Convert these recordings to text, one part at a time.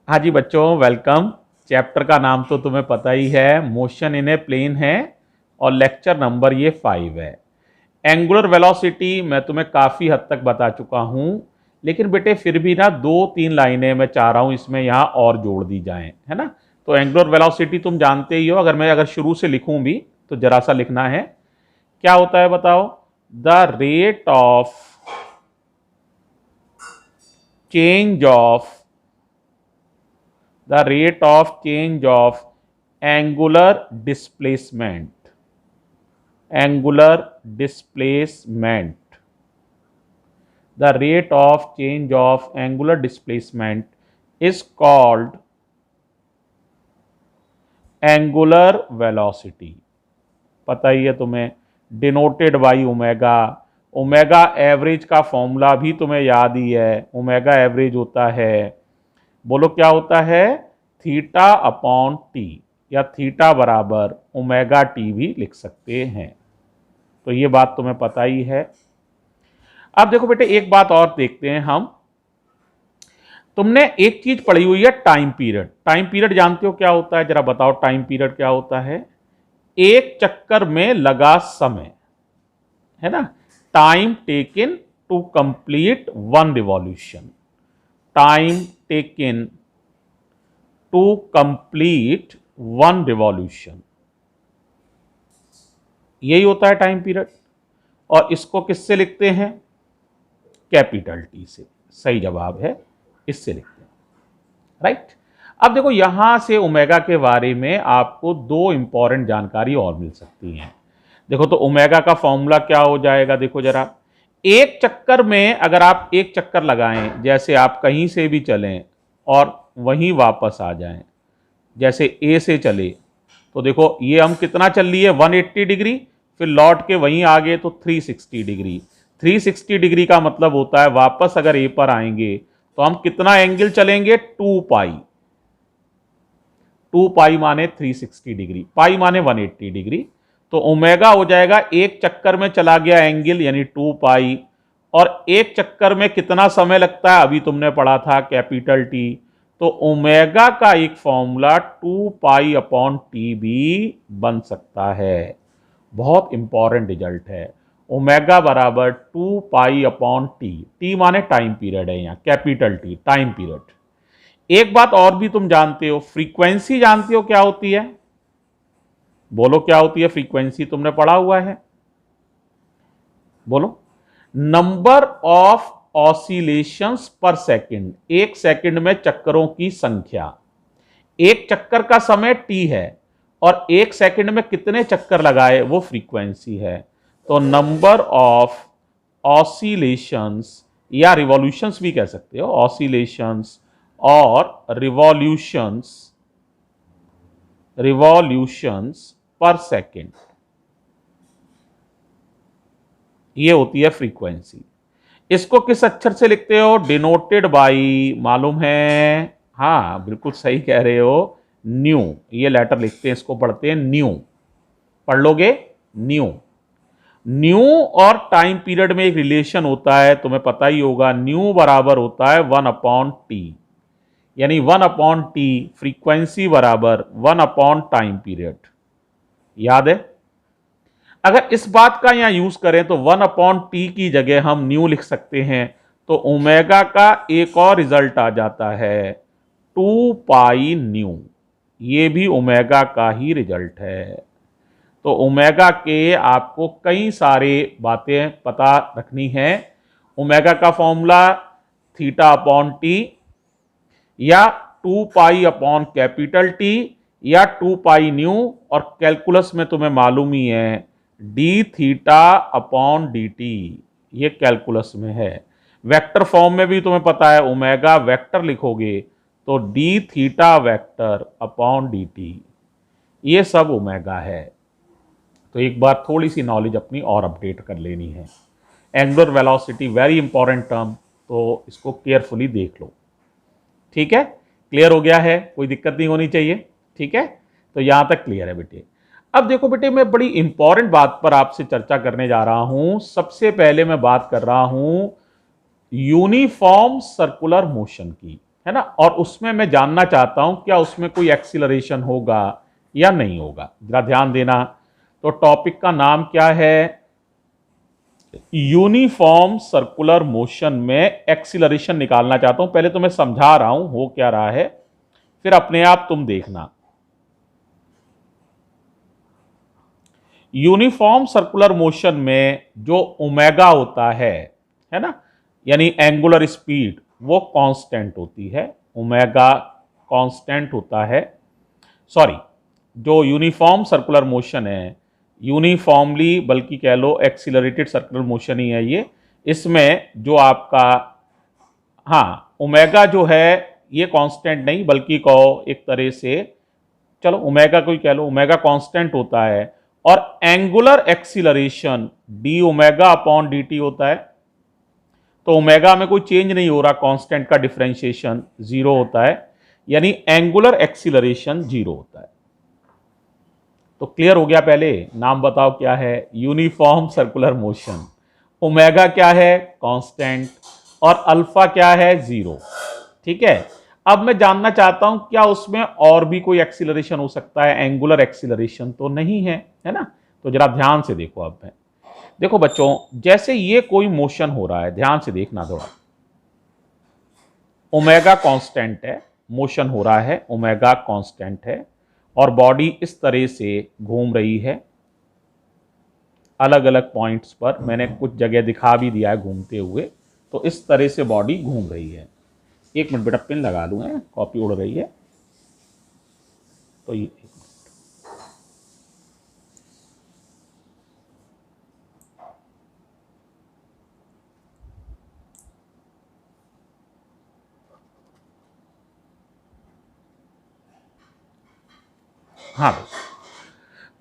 हाँ जी बच्चों, welcome. Chapter का नाम तो तुम्हें पता ही है, मोशन इन ए प्लेन है और लेक्चर नंबर ये 5 है। एंगुलर वेलोसिटी मैं तुम्हें काफ़ी हद तक बता चुका हूँ, लेकिन बेटे फिर भी ना 2-3 लाइनें मैं चाह रहा हूँ इसमें यहाँ और जोड़ दी जाएं, है ना। तो एंगुलर वेलोसिटी तुम जानते ही हो, अगर शुरू से लिखूं भी तो जरा सा लिखना है। क्या होता है बताओ? The rate of change of the rate of change of angular displacement angular displacement the rate of change of angular displacement is called angular velocity। पता ही है तुम्हें, denoted by omega. Omega average का फॉर्मूला भी तुम्हें याद ही है, omega average होता है, बोलो क्या होता है, थीटा अपॉन टी, या थीटा बराबर ओमेगा टी भी लिख सकते हैं। तो ये बात तुम्हें पता ही है। अब देखो बेटे, एक बात और देखते हैं हम। तुमने एक चीज पढ़ी हुई है, टाइम पीरियड। टाइम पीरियड जानते हो क्या होता है? जरा बताओ टाइम पीरियड क्या होता है। एक चक्कर में लगा समय, है ना। Time taken to complete one revolution, time taken to complete one revolution, यही होता है टाइम पीरियड। और इसको किससे लिखते हैं? कैपिटल टी से। सही जवाब है, इससे लिखते हैं, राइट। अब देखो, यहां से ओमेगा के बारे में आपको दो इंपॉर्टेंट जानकारी और मिल सकती हैं। देखो तो ओमेगा का फॉर्मूला क्या हो जाएगा, देखो जरा। एक चक्कर में अगर आप एक चक्कर लगाएं, जैसे आप कहीं से भी चलें और वहीं वापस आ जाएं, जैसे ए से चले, तो देखो ये हम कितना चल लिए, 180 डिग्री, फिर लौट के वहीं आ गए तो 360 डिग्री। 360 डिग्री का मतलब होता है वापस अगर ए पर आएंगे तो हम कितना एंगल चलेंगे, 2 पाई। 2 पाई माने 360 डिग्री, पाई माने 180 डिग्री। तो ओमेगा हो जाएगा, एक चक्कर में चला गया एंगल यानी 2 पाई, और एक चक्कर में कितना समय लगता है, अभी तुमने पढ़ा था कैपिटल टी। तो ओमेगा का एक फॉर्मूला 2 पाई अपॉन टी भी बन सकता है। बहुत इंपॉर्टेंट रिजल्ट है। ओमेगा बराबर 2 पाई अपॉन टी, टी माने टाइम पीरियड है यहां, कैपिटल टी टाइम पीरियड। एक बात और भी तुम जानते हो, फ्रीक्वेंसी जानते हो क्या होती है? बोलो क्या होती है फ्रीक्वेंसी, तुमने पढ़ा हुआ है, बोलो। नंबर ऑफ ऑसिलेशंस पर सेकंड, एक सेकंड में चक्करों की संख्या। एक चक्कर का समय टी है और एक सेकंड में कितने चक्कर लगाए वो फ्रीक्वेंसी है। तो नंबर ऑफ ऑसिलेशंस या रिवॉल्यूशंस भी कह सकते हो, ऑसिलेशंस और रिवॉल्यूशंस पर सेकंड, ये होती है फ्रीक्वेंसी। इसको किस अक्षर से लिखते हो? डिनोटेड बाई, मालूम है? हाँ बिल्कुल सही कह रहे हो, न्यू। ये लेटर लिखते हैं, इसको पढ़ते हैं न्यू। पढ़ लोगे न्यू। न्यू और टाइम पीरियड में एक रिलेशन होता है, तुम्हें पता ही होगा। न्यू बराबर होता है 1 अपॉन टी, यानी 1 अपॉन टी फ्रीक्वेंसी बराबर 1 अपॉन टाइम पीरियड। याद है? अगर इस बात का यहां यूज करें तो 1 अपॉन टी की जगह हम न्यू लिख सकते हैं। तो ओमेगा का एक और रिजल्ट आ जाता है 2 पाई न्यू, ये भी ओमेगा का ही रिजल्ट है। तो ओमेगा के आपको कई सारे बातें पता रखनी है। ओमेगा का फॉर्मूला थीटा अपॉन टी, या 2 पाई अपॉन कैपिटल टी, या 2 पाई न्यू, और कैलकुलस में तुम्हें मालूम ही है D theta upon D T, ये कैलकुलस में है। वेक्टर फॉर्म में भी तुम्हें पता है, ओमेगा वेक्टर लिखोगे तो D theta vector upon D T, ये सब ओमेगा है। तो एक बार थोड़ी सी नॉलेज अपनी और अपडेट कर लेनी है। Angular velocity very important term, तो इसको केयरफुली देख लो, ठीक है। क्लियर हो गया है? कोई दिक्कत नहीं होनी चाहिए, ठीक है। तो यहां तक क्लियर है बेटे। अब देखो बेटे, मैं बड़ी इंपॉर्टेंट बात पर आपसे चर्चा करने जा रहा हूं। सबसे पहले मैं बात कर रहा हूं यूनिफॉर्म सर्कुलर मोशन की। है ना, और उसमें मैं जानना चाहता हूं क्या उसमें कोई एक्सीलरेशन होगा या नहीं होगा। जरा ध्यान देना। तो टॉपिक का नाम क्या है? यूनिफॉर्म सर्कुलर मोशन में एक्सीलरेशन निकालना चाहता हूं। पहले तो मैं समझा रहा हूं हो क्या रहा है, फिर अपने आप तुम देखना। यूनिफॉर्म सर्कुलर मोशन में जो ओमेगा होता है ना, यानी एंगुलर स्पीड, वो कांस्टेंट होती है। ओमेगा कांस्टेंट होता है। सॉरी, जो यूनिफॉर्म सर्कुलर मोशन है, यूनिफॉर्मली बल्कि कह लो एक्सीलरेटेड सर्कुलर मोशन ही है ये। इसमें जो आपका, हाँ, ओमेगा जो है ये कांस्टेंट नहीं बल्कि कहो एक तरह से, चलो ओमेगा को ही कह लो, ओमेगा कांस्टेंट होता है। और angular acceleration D omega upon D T होता है। तो ओमेगा में कोई चेंज नहीं हो रहा, कांस्टेंट का डिफरेंशिएशन जीरो होता है, यानी एंगुलर एक्सीलरेशन जीरो होता है। तो क्लियर हो गया? पहले नाम बताओ क्या है? Uniform circular motion. ओमेगा क्या है? कांस्टेंट। और अल्फा क्या है? जीरो। ठीक है। अब मैं जानना चाहता हूं क्या उसमें और भी कोई एक्सीलरेशन हो सकता है? एंगुलर एक्सीलरेशन तो नहीं है ना। तो जरा ध्यान से देखो। अब मैं देखो बच्चों, जैसे ये कोई मोशन हो रहा है, ध्यान से देखना थोड़ा। ओमेगा कांस्टेंट है, मोशन हो रहा है, ओमेगा कांस्टेंट है, और बॉडी इस तरह से घूम रही है। अलग अलग पॉइंट्स पर मैंने कुछ जगह दिखा भी दिया है घूमते हुए। तो इस तरह से बॉडी घूम रही है। एक मिनट बेटा, पिन लगा लूँ, है कॉपी उड़ रही है। तो ये हाँ भाई,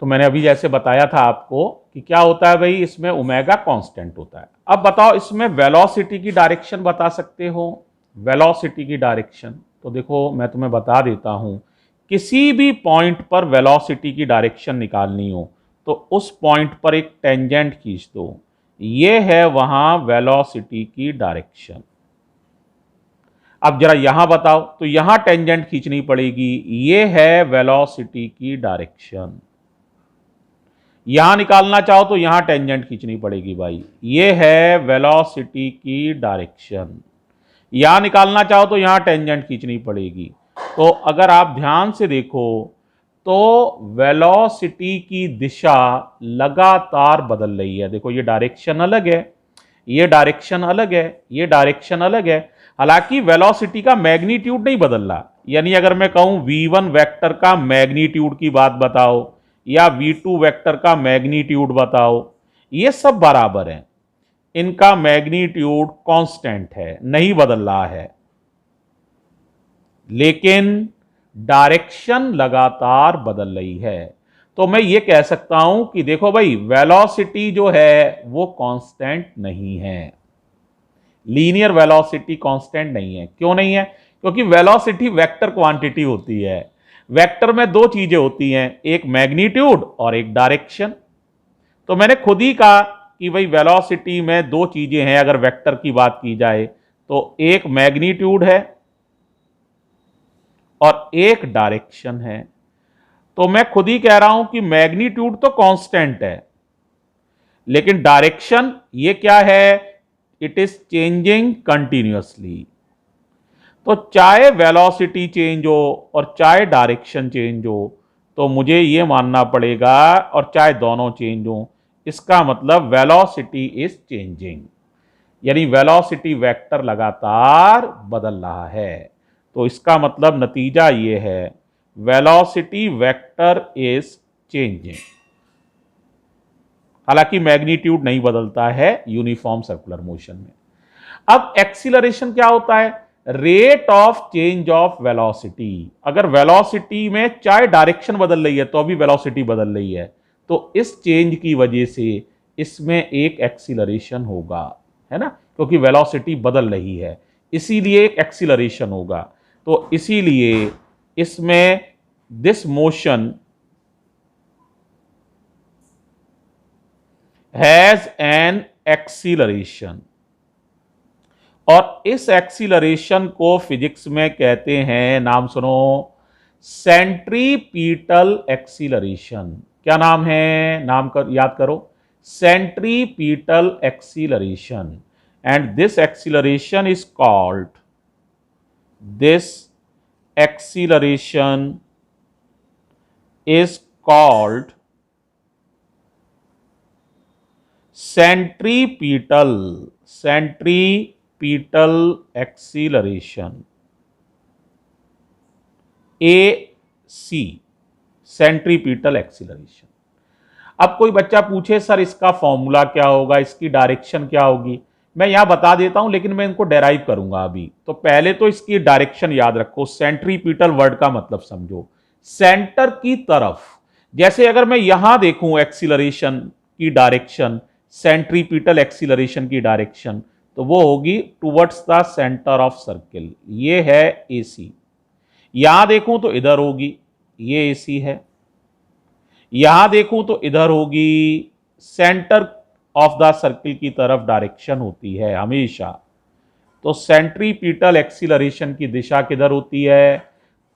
तो मैंने अभी जैसे बताया था आपको कि क्या होता है भाई, इसमें ओमेगा कांस्टेंट होता है। अब बताओ इसमें वेलोसिटी की डायरेक्शन बता सकते हो? वेलोसिटी की डायरेक्शन तो देखो मैं तुम्हें बता देता हूं। किसी भी पॉइंट पर वेलोसिटी की डायरेक्शन निकालनी हो तो उस पॉइंट पर एक टेंजेंट खींच दो। ये है वहां वेलोसिटी की डायरेक्शन। अब जरा यहां बताओ, तो यहां टेंजेंट खींचनी पड़ेगी। ये है वेलोसिटी की डायरेक्शन। यहां निकालना चाहो तो यहां टेंजेंट खींचनी पड़ेगी भाई। ये है वेलोसिटी की डायरेक्शन। यहां निकालना चाहो तो यहां टेंजेंट खींचनी पड़ेगी। तो अगर आप ध्यान से देखो तो वेलोसिटी की दिशा लगातार बदल रही है। देखो ये डायरेक्शन अलग है, ये डायरेक्शन अलग है, ये डायरेक्शन अलग है। हालांकि वेलोसिटी का मैग्नीट्यूड नहीं बदल रहा। यानी अगर मैं कहूं v1 वेक्टर का मैग्नीट्यूड की बात बताओ या v2 वेक्टर का मैग्नीट्यूड बताओ, ये सब बराबर है। इनका मैग्नीट्यूड कांस्टेंट है, नहीं बदल रहा है, लेकिन डायरेक्शन लगातार बदल रही है। तो मैं ये कह सकता हूं कि देखो भाई, वेलोसिटी जो है वो कांस्टेंट नहीं है। लीनियर वेलोसिटी कांस्टेंट नहीं है। क्यों नहीं है? क्योंकि वेलोसिटी वेक्टर क्वांटिटी होती है। वेक्टर में दो चीजें होती हैं, एक मैग्नीट्यूड और एक डायरेक्शन। तो मैंने खुद ही कहा कि भाई वेलोसिटी में दो चीजें हैं अगर वेक्टर की बात की जाए तो, एक मैग्नीट्यूड है और एक डायरेक्शन है। तो मैं खुद ही कह रहा हूं कि मैग्नीट्यूड तो कांस्टेंट है, लेकिन डायरेक्शन ये क्या है? It is changing continuously. तो चाहे वेलोसिटी चेंज हो और चाहे डायरेक्शन चेंज हो, तो मुझे ये मानना पड़ेगा, और चाहे दोनों चेंज हो, इसका मतलब वेलोसिटी इज चेंजिंग, यानी वेलोसिटी वेक्टर लगातार बदल रहा है। तो इसका मतलब नतीजा ये है, वेलोसिटी वेक्टर इज चेंजिंग। हालांकि मैग्नीट्यूड नहीं बदलता है यूनिफॉर्म सर्कुलर मोशन में। अब एक्सीलरेशन क्या होता है? Rate of change of velocity. अगर वेलोसिटी में चाहे डायरेक्शन बदल रही है तो अभी वेलोसिटी बदल रही है, तो इस चेंज की वजह से इसमें एक एक्सीलरेशन होगा, है ना, क्योंकि वेलोसिटी बदल रही है, इसीलिए एक एक्सीलरेशन होगा। तो इसीलिए इसमें this motion has an acceleration. और इस एक्सीलरेशन को फिजिक्स में कहते हैं, नाम सुनो, सेंट्रीपीटल एक्सीलरेशन। क्या नाम है, याद करो, centripetal acceleration. And this acceleration is called, this acceleration is called centripetal acceleration, AC, centripetal acceleration. अब कोई बच्चा पूछे सर इसका फॉर्मूला क्या होगा, इसकी डायरेक्शन क्या होगी, मैं यहां बता देता हूं लेकिन मैं इनको डेराइव करूंगा अभी। तो पहले तो इसकी डायरेक्शन याद रखो, सेंट्रीपीटल वर्ड का मतलब समझो, सेंटर की तरफ। जैसे अगर मैं यहां देखूं एक्सीलरेशन की डायरेक्शन, सेंट्रीपीटल एक्सीलरेशन की डायरेक्शन, तो वो होगी towards the centre of circle, ये है AC। यहां देखूं तो इधर होगी, ये AC है। यहां देखूं तो इधर होगी, सेंटर ऑफ द सर्किल की तरफ डायरेक्शन होती है हमेशा। तो सेंट्रीपीटल एक्सीलरेशन की दिशा किधर होती है,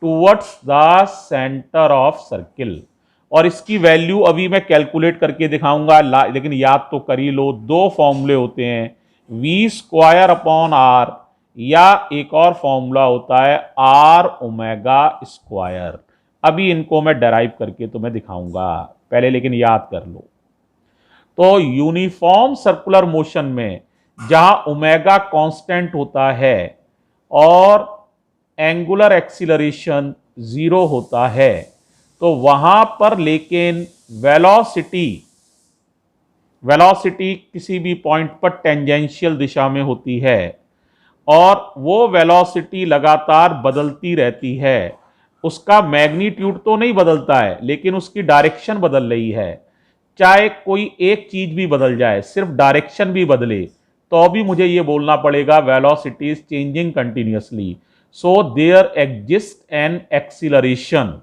towards the centre of circle. और इसकी वैल्यू अभी मैं कैलकुलेट करके दिखाऊंगा, लेकिन याद तो कर ही लो, दो फॉर्मूले होते हैं, v² r, या एक और फॉर्मूला होता है r⍵²। अभी इनको मैं डेराइव करके तुम्हें दिखाऊंगा, पहले लेकिन याद कर लो। तो यूनिफॉर्म सर्कुलर मोशन में जहां ओमेगा कांस्टेंट होता है और एंगुलर एक्सीलरेशन 0 होता है, तो वहां पर लेकिन वेलोसिटी किसी भी पॉइंट पर टेंजेंशियल दिशा में होती है, और वो वेलोसिटी लगातार बदलती रहती है। उसका मैग्नीट्यूड तो नहीं बदलता है, लेकिन उसकी डायरेक्शन बदल रही है। चाहे कोई एक चीज भी बदल जाए, सिर्फ डायरेक्शन भी बदले, तो भी मुझे यह बोलना पड़ेगा velocity is changing continuously. So there exist an acceleration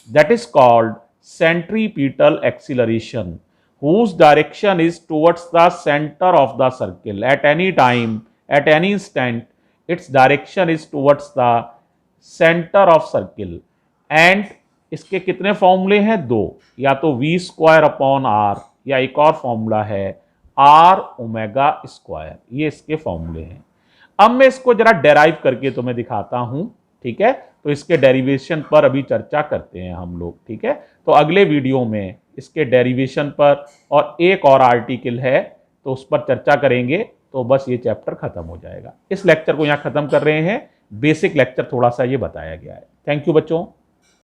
that is called centripetal acceleration, whose direction is towards the center of the circle. At any time, at any instant, its direction is towards the center of circle. And इसके कितने फॉर्मूले हैं, दो, या तो v²/r, या एक और फॉर्मूला है r⍵²। ये इसके फॉर्मूले हैं। अब मैं इसको जरा डेराइव करके तुम्हें दिखाता हूं, ठीक है। तो इसके डेरिवेशन पर अभी चर्चा करते हैं हम लोग, ठीक है। तो अगले वीडियो में इसके डेरिवेशन पर और एक और आर्टिकल है तो उस पर चर्चा करेंगे, तो बस ये चैप्टर खत्म हो जाएगा। इस लेक्चर को यहां खत्म कर रहे हैं, बेसिक लेक्चर थोड़ा सा ये बताया गया है। थैंक यू बच्चों।